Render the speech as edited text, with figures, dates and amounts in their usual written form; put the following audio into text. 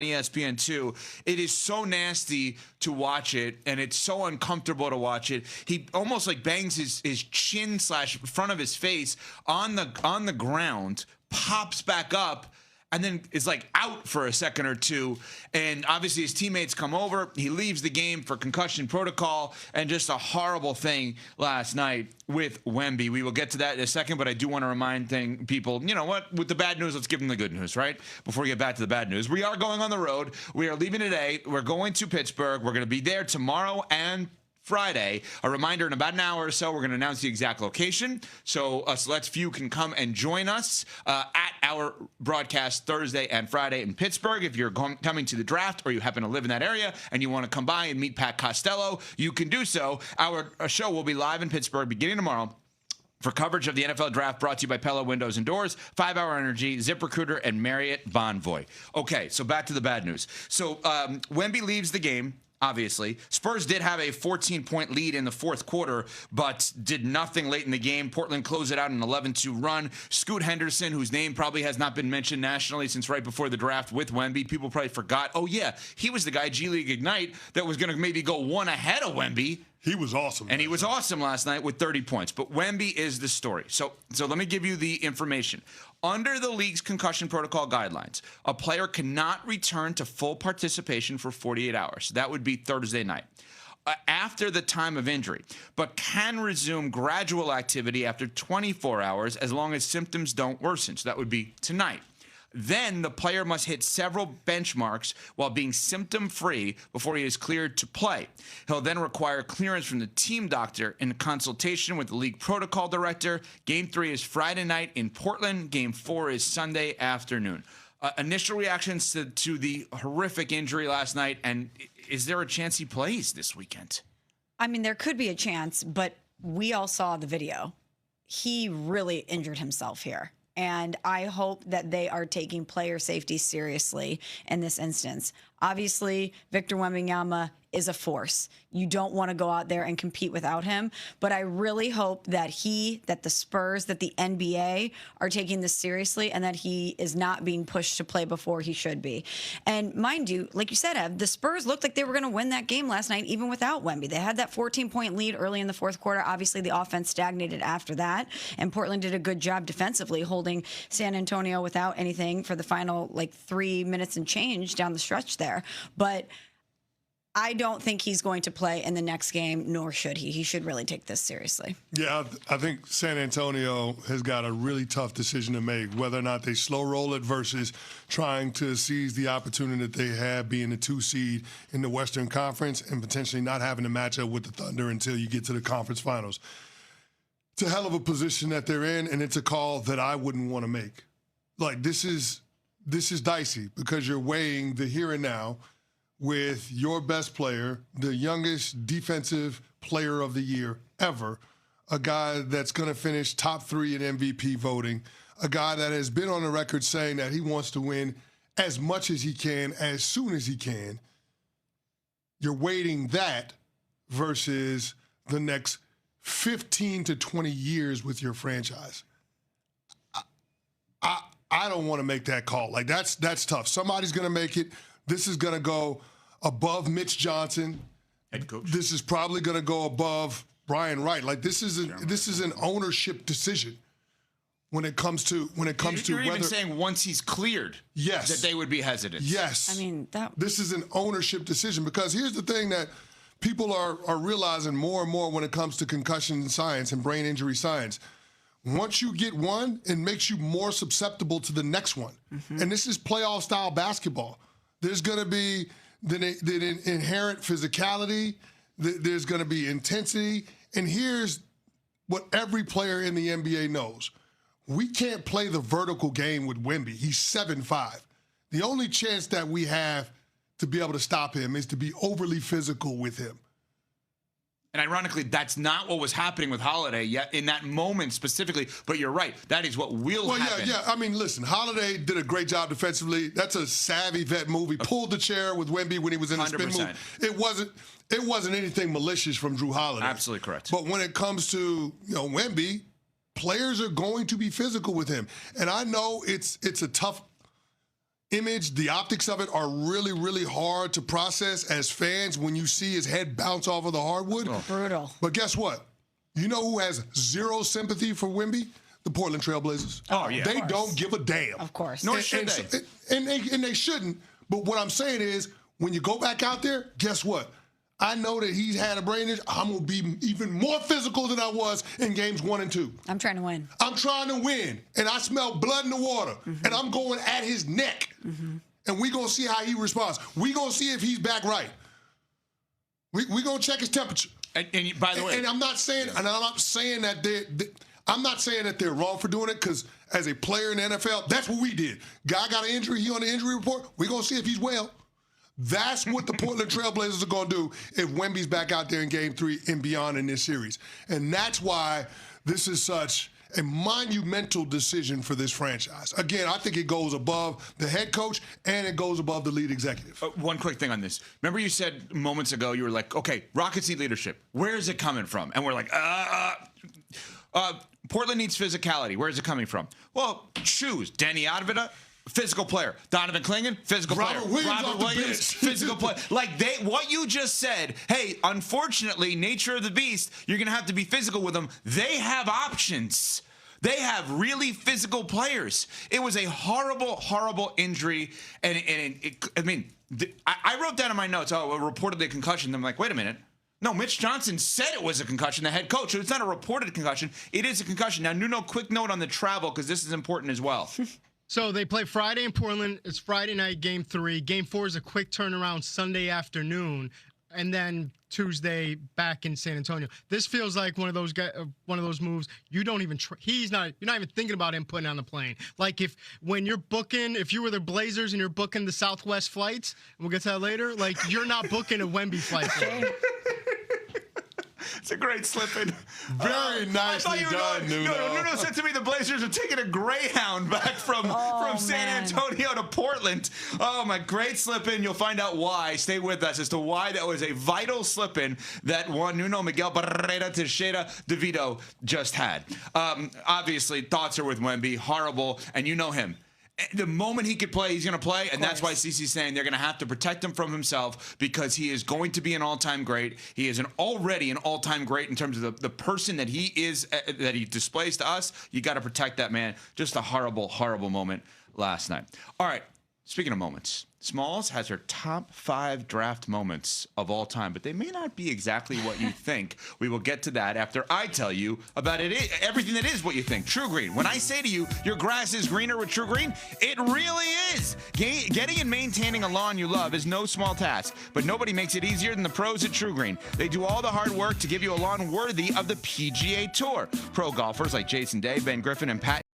ESPN2. It is so nasty to watch it, and it's so uncomfortable to watch it. He almost like bangs his chin slash front of his face on the ground, pops back up, and then is like out for a second or two. And obviously his teammates come over. He leaves the game for concussion protocol, and just a horrible thing last night with Wemby. We will get to that in a second, but I do want to remind people, you know what, with the bad news, let's give them the good news, right? Before we get back to the bad news. We are going on the road. We are leaving today. We're going to Pittsburgh. We're going to be there tomorrow and Friday. A reminder, in about an hour or so, we're going to announce the exact location. So Let's Few can come and join us at our broadcast Thursday and Friday in Pittsburgh. If you're coming to the draft or you happen to live in that area and you want to come by and meet Pat Costello, you can do so. Our show will be live in Pittsburgh beginning tomorrow for coverage of the NFL Draft, brought to you by Pella Windows and Doors, 5 Hour Energy, ZipRecruiter, and Marriott Bonvoy. Okay, so back to the bad news. So Wemby leaves the game. Obviously, Spurs did have a 14-point lead in the fourth quarter, but did nothing late in the game. Portland closed it out an 11-2 run. Scoot Henderson, whose name probably has not been mentioned nationally since right before the draft with Wemby. People probably forgot. Oh, yeah, he was the guy, G League Ignite, that was going to maybe go one ahead of Wemby. He was awesome. And he was awesome last night with 30 points. But Wemby is the story. So let me give you the information. Under the league's concussion protocol guidelines, a player cannot return to full participation for 48 hours. That would be Thursday night. After the time of injury, but can resume gradual activity after 24 hours as long as symptoms don't worsen. So that would be tonight. Then the player must hit several benchmarks while being symptom-free before he is cleared to play. He'll then require clearance from the team doctor in consultation with the league protocol director. Game 3 is Friday night in Portland. Game 4 is Sunday afternoon. Initial reactions to the horrific injury last night, and is there a chance he plays this weekend? I mean, there could be a chance, but we all saw the video. He really injured himself here. And I hope that they are taking player safety seriously in this instance. Obviously, Victor Wembanyama is a force. You don't want to go out there and compete without him. But I really hope that that the Spurs, that the NBA are taking this seriously, and that he is not being pushed to play before he should be. And mind you, like you said, Ev, the Spurs looked like they were going to win that game last night, even without Wemby. They had that 14-point lead early in the fourth quarter. Obviously, the offense stagnated after that, and Portland did a good job defensively holding San Antonio without anything for the final 3 minutes and change down the stretch there. But I don't think he's going to play in the next game, nor should he. He should really take this seriously. Yeah, I think San Antonio has got a really tough decision to make, whether or not they slow roll it versus trying to seize the opportunity that they have being the 2 seed in the Western Conference and potentially not having to match up with the Thunder until you get to the conference finals. It's a hell of a position that they're in, and it's a call that I wouldn't want to make. This is dicey because you're weighing the here and now with your best player, the youngest defensive player of the year ever, a guy that's going to finish top 3 in MVP voting, a guy that has been on the record saying that he wants to win as much as he can, as soon as he can. You're weighting that versus the next 15 to 20 years with your franchise. I don't want to make that call. That's tough. Somebody's going to make it. This is going to go above Mitch Johnson. Head coach. This is probably going to go above Brian Wright. This is an ownership decision when it comes to You're whether even saying once he's cleared, yes, that they would be hesitant. Yes. I mean, this is an ownership decision, because here's the thing that people are realizing more and more when it comes to concussion science and brain injury science. Once you get one, it makes you more susceptible to the next one. Mm-hmm. And this is playoff style basketball. There's going to be the inherent physicality. There's going to be intensity. And here's what every player in the NBA knows. We can't play the vertical game with Wemby. He's 7'5". The only chance that we have to be able to stop him is to be overly physical with him. And ironically, that's not what was happening with Holiday yet in that moment specifically. But you're right. That is what will happen. Yeah. I mean, listen, Holiday did a great job defensively. That's a savvy vet move. He pulled the chair with Wemby when he was in the spin 100%. move. It wasn't anything malicious from Drew Holiday. Absolutely correct. But when it comes to Wemby, players are going to be physical with him. And I know it's a tough image, the optics of it are really, really hard to process as fans when you see his head bounce off of the hardwood. Oh. Brutal. But guess what? You know who has zero sympathy for Wemby? The Portland Trailblazers. Oh, yeah. They don't give a damn. Of course. Nor should they. And they shouldn't. But what I'm saying is, when you go back out there, guess what? I know that he's had a brain injury. I'm going to be even more physical than I was in games 1 and 2. I'm trying to win. I'm trying to win, and I smell blood in the water, and I'm going at his neck, and we're going to see how he responds. We're going to see if he's back right. We're going to check his temperature. And by the way, and I'm not saying that they're wrong for doing it, because as a player in the NFL, that's what we did. Guy got an injury, he on the injury report. We're going to see if he's well. That's what the Portland Trailblazers are going to do if Wemby's back out there in Game 3 and beyond in this series. And that's why this is such a monumental decision for this franchise. Again, I think it goes above the head coach and it goes above the lead executive. One quick thing on this. Remember you said moments ago, you were like, okay, Rockets need leadership. Where is it coming from? And we're like, Portland needs physicality. Where is it coming from? Well, choose. Danny Advita, physical player. Donovan Clingan, physical player. Robert Williams, physical player. Like what you just said, hey, unfortunately, nature of the beast, you're going to have to be physical with them. They have options. They have really physical players. It was a horrible, horrible injury. And I wrote down in my notes, reportedly a concussion. I'm like, wait a minute. No, Mitch Johnson said it was a concussion, the head coach. So it's not a reported concussion. It is a concussion. Now, Nuno, quick note on the travel, because this is important as well. So they play Friday in Portland. It's Friday night, Game 3. Game 4 is a quick turnaround Sunday afternoon, and then Tuesday back in San Antonio. This feels like one of those moves you don't even. You're not even thinking about him putting on the plane. Like if you were the Blazers and you're booking the Southwest flights, and we'll get to that later. Like you're not booking a Wemby flight. It's a great slip-in. Very nicely done, Nuno. Nuno said to me the Blazers are taking a Greyhound back from San Antonio to Portland. Oh, my, great slip-in. You'll find out why. Stay with us as to why that was a vital slip-in that Juan Nuno Miguel Barrera Teixeira DeVito just had. Obviously, thoughts are with Wemby. Horrible. And you know him. The moment he could play, he's going to play, and that's why Cece's saying they're going to have to protect him from himself because he is going to be an all-time great. He is already an all-time great in terms of the person that he is, that he displays to us. You got to protect that man. Just a horrible, horrible moment last night. All right, speaking of moments, Smalls has her top 5 draft moments of all time, but they may not be exactly what you think. We will get to that after I tell you about everything that is what you think. True Green. When I say to you, your grass is greener with True Green, it really is. Getting and maintaining a lawn you love is no small task, but nobody makes it easier than the pros at True Green. They do all the hard work to give you a lawn worthy of the PGA Tour. Pro golfers like Jason Day, Ben Griffin, and Pat